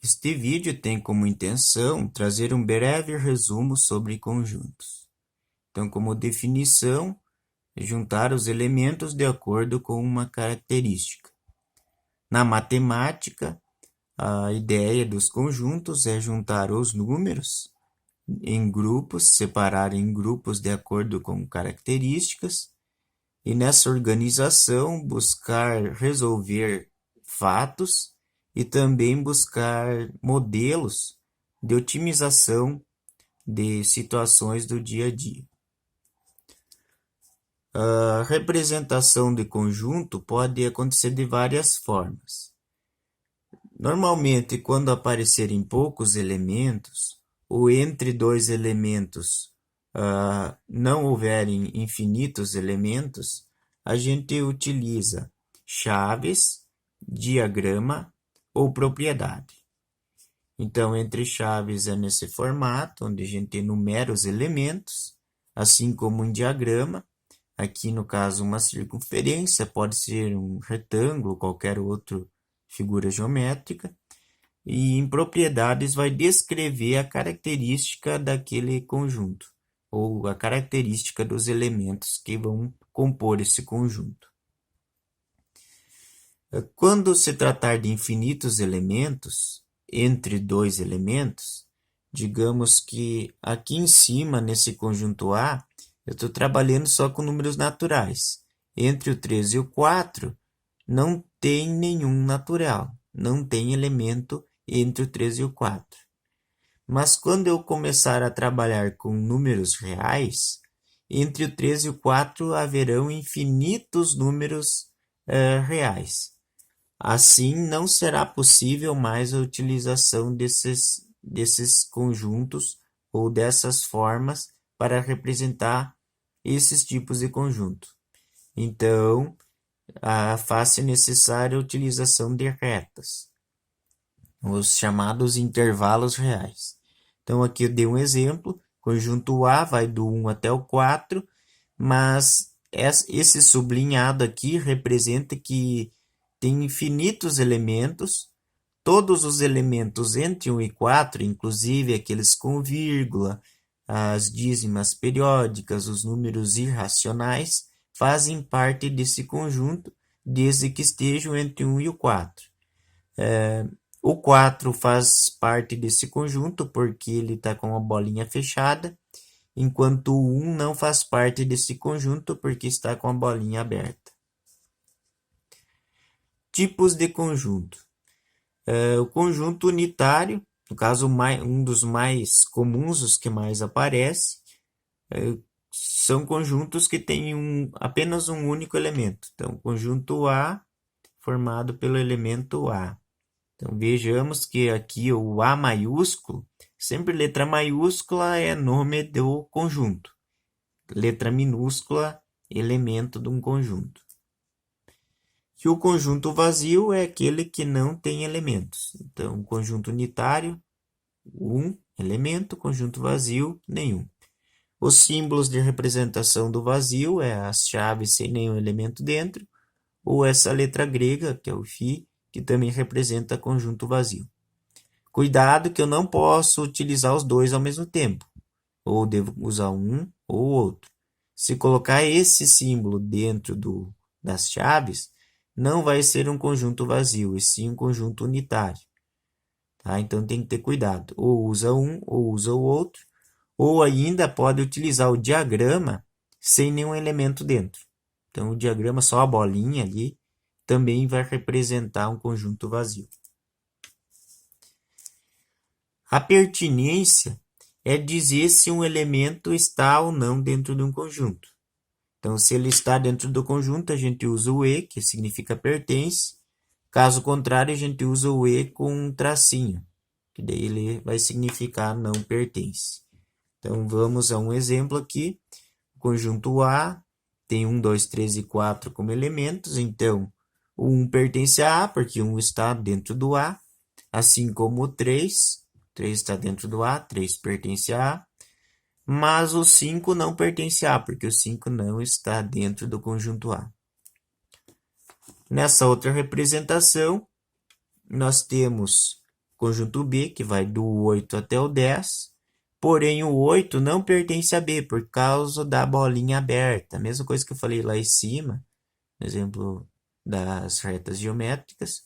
Este vídeo tem como intenção trazer um breve resumo sobre conjuntos. Então, como definição, é juntar os elementos de acordo com uma característica. Na matemática, a ideia dos conjuntos é juntar os números em grupos, separar em grupos de acordo com características, e nessa organização buscar resolver fatos e também buscar modelos de otimização de situações do dia a dia. A representação de conjunto pode acontecer de várias formas. Normalmente, quando aparecerem poucos elementos, ou entre dois elementos não houverem infinitos elementos, a gente utiliza chaves, diagrama ou propriedade. Então, entre chaves é nesse formato, onde a gente enumera os elementos, assim como em diagrama. Aqui, no caso, uma circunferência, pode ser um retângulo, qualquer outra figura geométrica. E em propriedades vai descrever a característica daquele conjunto, ou a característica dos elementos que vão compor esse conjunto. Quando se tratar de infinitos elementos, entre dois elementos, digamos que aqui em cima, nesse conjunto A, eu estou trabalhando só com números naturais. Entre o 3 e o 4, não tem nenhum natural, não tem elemento entre o 3 e o 4. Mas quando eu começar a trabalhar com números reais, entre o 3 e o 4 haverão infinitos números reais. Assim, não será possível mais a utilização desses conjuntos ou dessas formas para representar esses tipos de conjunto. Então, faz-se necessária a utilização de retas, os chamados intervalos reais. Então, aqui eu dei um exemplo, conjunto A vai do 1 até o 4, mas esse sublinhado aqui representa que tem infinitos elementos, todos os elementos entre 1 e 4, inclusive aqueles com vírgula, as dízimas periódicas, os números irracionais, fazem parte desse conjunto, desde que estejam entre 1 e o 4. O 4 faz parte desse conjunto porque ele está com a bolinha fechada, enquanto o 1 não faz parte desse conjunto porque está com a bolinha aberta. Tipos de conjunto. O conjunto unitário, no caso um dos mais comuns, os que mais aparece, são conjuntos que têm apenas um único elemento. Então, o conjunto A formado pelo elemento A. Então, vejamos que aqui o A maiúsculo, sempre letra maiúscula é nome do conjunto. Letra minúscula, elemento de um conjunto. E o conjunto vazio é aquele que não tem elementos. Então, conjunto unitário, um elemento, conjunto vazio, nenhum. Os símbolos de representação do vazio é as chaves sem nenhum elemento dentro, ou essa letra grega, que é o φ, que também representa conjunto vazio. Cuidado que eu não posso utilizar os dois ao mesmo tempo, ou devo usar um ou outro. Se colocar esse símbolo dentro das chaves, não vai ser um conjunto vazio, e sim um conjunto unitário. Tá? Então tem que ter cuidado. Ou usa um, ou usa o outro, ou ainda pode utilizar o diagrama sem nenhum elemento dentro. Então o diagrama, só a bolinha ali, também vai representar um conjunto vazio. A pertinência é dizer se um elemento está ou não dentro de um conjunto. Então, se ele está dentro do conjunto, a gente usa o E, que significa pertence. Caso contrário, a gente usa o E com um tracinho, que daí ele vai significar não pertence. Então, vamos a um exemplo aqui. O conjunto A tem 1, 2, 3 e 4 como elementos. Então, o 1 pertence a A, porque 1 está dentro do A. Assim como o 3. 3 está dentro do A, 3 pertence a A. Mas o 5 não pertence a A, porque o 5 não está dentro do conjunto A. Nessa outra representação, nós temos conjunto B, que vai do 8 até o 10, porém o 8 não pertence a B, por causa da bolinha aberta. Mesma coisa que eu falei lá em cima, no exemplo das retas geométricas.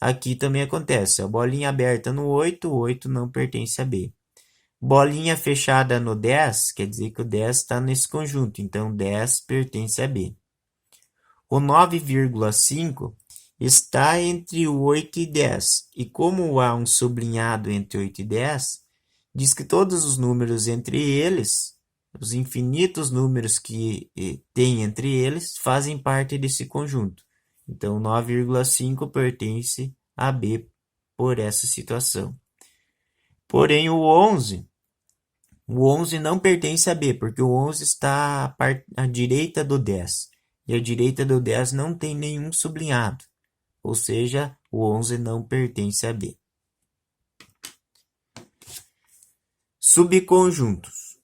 Aqui também acontece, a bolinha aberta no 8, o 8 não pertence a B. Bolinha fechada no 10, quer dizer que o 10 está nesse conjunto, então 10 pertence a B. O 9,5 está entre o 8 e 10, e como há um sublinhado entre 8 e 10, diz que todos os números entre eles, os infinitos números que tem entre eles, fazem parte desse conjunto. Então, 9,5 pertence a B por essa situação. Porém, o 11 não pertence a B, porque o 11 está à direita do 10. E a direita do 10 não tem nenhum sublinhado. Ou seja, o 11 não pertence a B. Subconjuntos.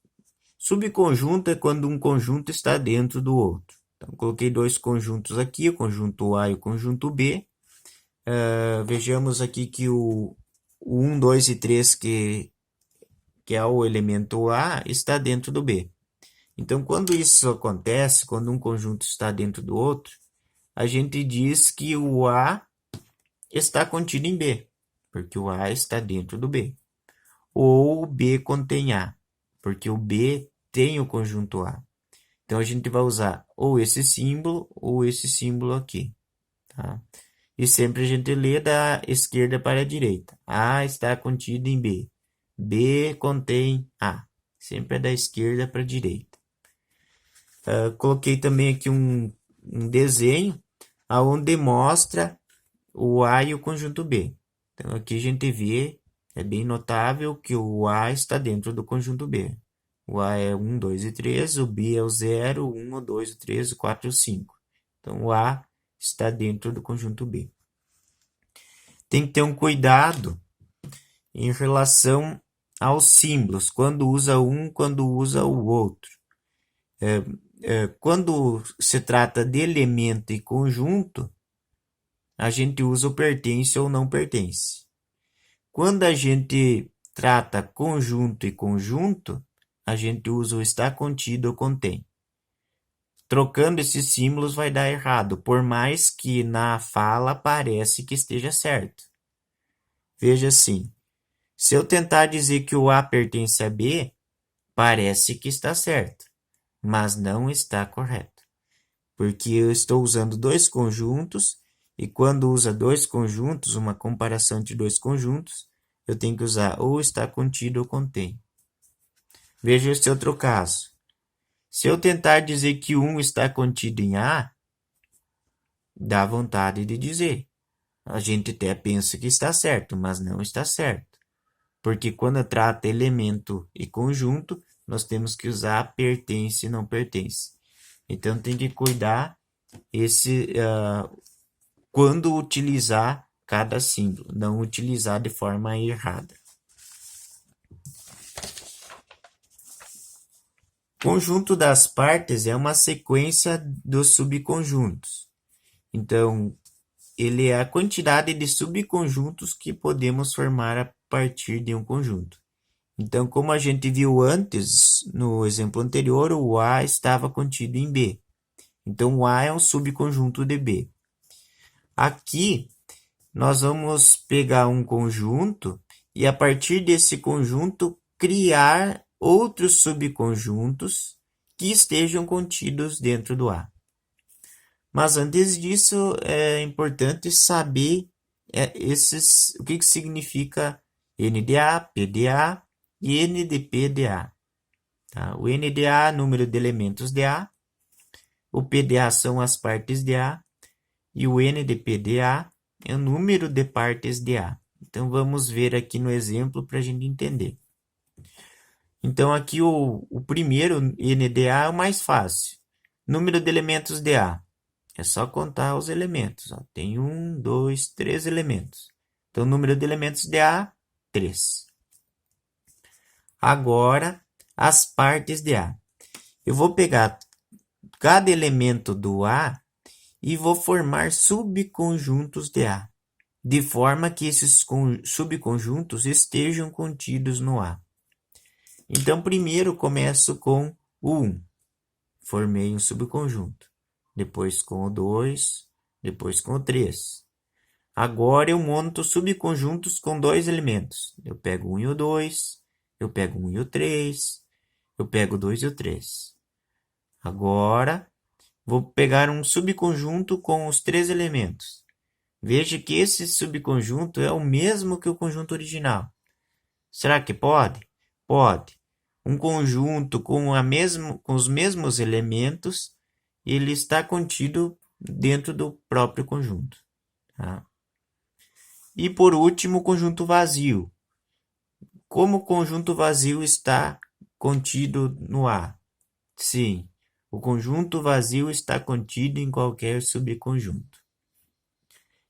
Subconjunto é quando um conjunto está dentro do outro. Então, coloquei dois conjuntos aqui, o conjunto A e o conjunto B. Vejamos aqui que o 1, 2 e 3, que é o elemento A, está dentro do B. Então, quando isso acontece, quando um conjunto está dentro do outro, a gente diz que o A está contido em B, porque o A está dentro do B. Ou o B contém A, porque o B tem o conjunto A. Então, a gente vai usar ou esse símbolo aqui. Tá? E sempre a gente lê da esquerda para a direita. A está contido em B. B contém A. Sempre é da esquerda para a direita. Coloquei também aqui um desenho onde mostra o A e o conjunto B. Então, aqui a gente vê, é bem notável que o A está dentro do conjunto B. O A é 1, 2 e 3, o B é o 0, 1, 2, 3, 4 e 5. Então, o A está dentro do conjunto B. Tem que ter um cuidado em relação aos símbolos, quando usa um, quando usa o outro. Quando se trata de elemento e conjunto, a gente usa o pertence ou não pertence. Quando a gente trata conjunto e conjunto, a gente usa o está contido ou contém. Trocando esses símbolos vai dar errado, por mais que na fala parece que esteja certo. Veja assim, se eu tentar dizer que o A pertence a B, parece que está certo, mas não está correto, porque eu estou usando dois conjuntos, e quando usa dois conjuntos, uma comparação de dois conjuntos, eu tenho que usar ou está contido ou contém. Veja esse outro caso. Se eu tentar dizer que 1 está contido em A, dá vontade de dizer. A gente até pensa que está certo, mas não está certo. Porque quando trata elemento e conjunto, nós temos que usar pertence e não pertence. Então, tem que cuidar quando utilizar cada símbolo, não utilizar de forma errada. Conjunto das partes é uma sequência dos subconjuntos. Então, ele é a quantidade de subconjuntos que podemos formar a partir de um conjunto. Então, como a gente viu antes, no exemplo anterior, o A estava contido em B. Então, o A é um subconjunto de B. Aqui, nós vamos pegar um conjunto e, a partir desse conjunto, criar outros subconjuntos que estejam contidos dentro do A. Mas antes disso, é importante saber o que significa NDA, PDA e NDPDA. Tá? O NDA é o número de elementos de A, o PDA são as partes de A, e o NDPDA é o número de partes de A. Então, vamos ver aqui no exemplo para a gente entender. Então, aqui o primeiro NDA é o mais fácil. Número de elementos de A. É só contar os elementos. Ó. Tem 1, 2, 3 elementos. Então, o número de elementos de A, 3. Agora, as partes de A. Eu vou pegar cada elemento do A e vou formar subconjuntos de A. de forma que esses subconjuntos estejam contidos no A. Então, primeiro começo com o 1. Formei um subconjunto. Depois com o 2, depois com o 3. Agora eu monto subconjuntos com dois elementos. Eu pego o 1 e o 2, eu pego o 1 e o 3, eu pego o 2 e o 3. Agora, vou pegar um subconjunto com os três elementos. Veja que esse subconjunto é o mesmo que o conjunto original. Será que pode? Pode. Um conjunto com os mesmos elementos, ele está contido dentro do próprio conjunto. Tá? E por último, o conjunto vazio. Como o conjunto vazio está contido no A? Sim, o conjunto vazio está contido em qualquer subconjunto.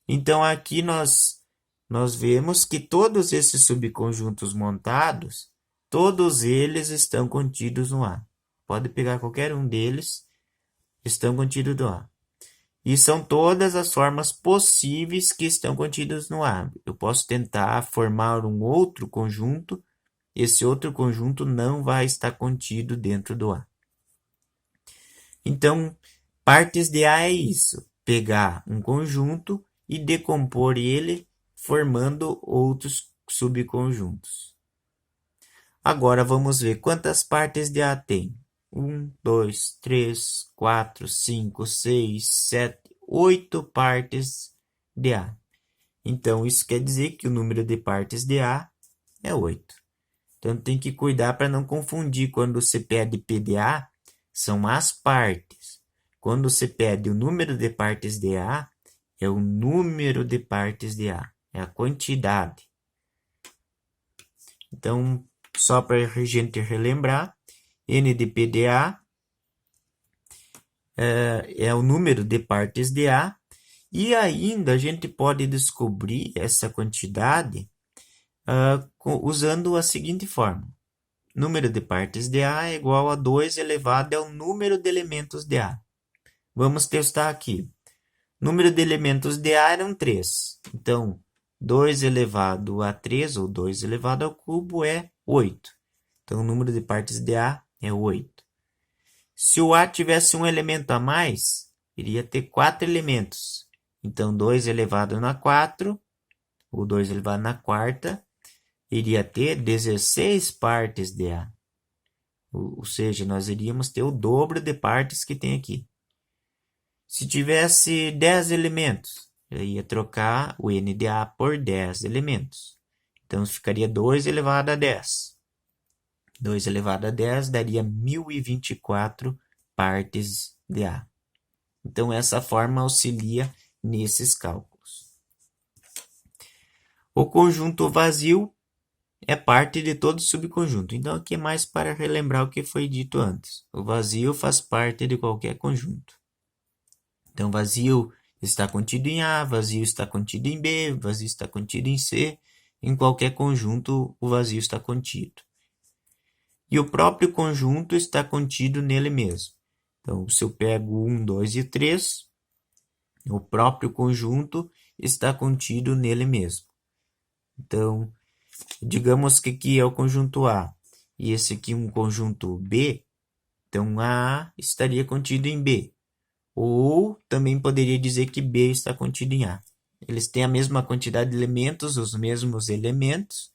Então, aqui nós vemos que todos esses subconjuntos montados, todos eles estão contidos no A. Pode pegar qualquer um deles, estão contidos no A. E são todas as formas possíveis que estão contidas no A. Eu posso tentar formar um outro conjunto, esse outro conjunto não vai estar contido dentro do A. Então, partes de A é isso, pegar um conjunto e decompor ele formando outros subconjuntos. Agora vamos ver quantas partes de A tem. 1, 2, 3, 4, 5, 6, 7, 8 partes de A. Então, isso quer dizer que o número de partes de A é 8. Então, tem que cuidar para não confundir. Quando você pede PDA, são as partes. Quando você pede o número de partes de A, é o número de partes de A. É a quantidade. Então, só para a gente relembrar, N de PDA é o número de partes de A. E ainda a gente pode descobrir essa quantidade usando a seguinte forma. Número de partes de A é igual a 2 elevado ao número de elementos de A. Vamos testar aqui. Número de elementos de A eram 3. Então, 2 elevado a 3, ou 2 elevado ao cubo, é 8. Então, o número de partes de A é 8. Se o A tivesse um elemento a mais, iria ter 4 elementos. Então, 2 elevado na 4, ou 2 elevado na quarta, iria ter 16 partes de A. Ou seja, nós iríamos ter o dobro de partes que tem aqui. Se tivesse 10 elementos, eu ia trocar o N de A por 10 elementos. Então, ficaria 2 elevado a 10. 2 elevado a 10 daria 1024 partes de A. Então, essa forma auxilia nesses cálculos. O conjunto vazio é parte de todo subconjunto. Então, aqui é mais para relembrar o que foi dito antes. O vazio faz parte de qualquer conjunto. Então, vazio está contido em A, vazio está contido em B, vazio está contido em C. Em qualquer conjunto, o vazio está contido. E o próprio conjunto está contido nele mesmo. Então, se eu pego 1, 2 e 3, o próprio conjunto está contido nele mesmo. Então, digamos que aqui é o conjunto A e esse aqui é um conjunto B, então A estaria contido em B. Ou também poderia dizer que B está contido em A. Eles têm a mesma quantidade de elementos, os mesmos elementos,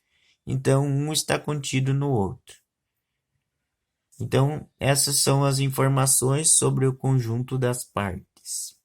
então um está contido no outro. Então, essas são as informações sobre o conjunto das partes.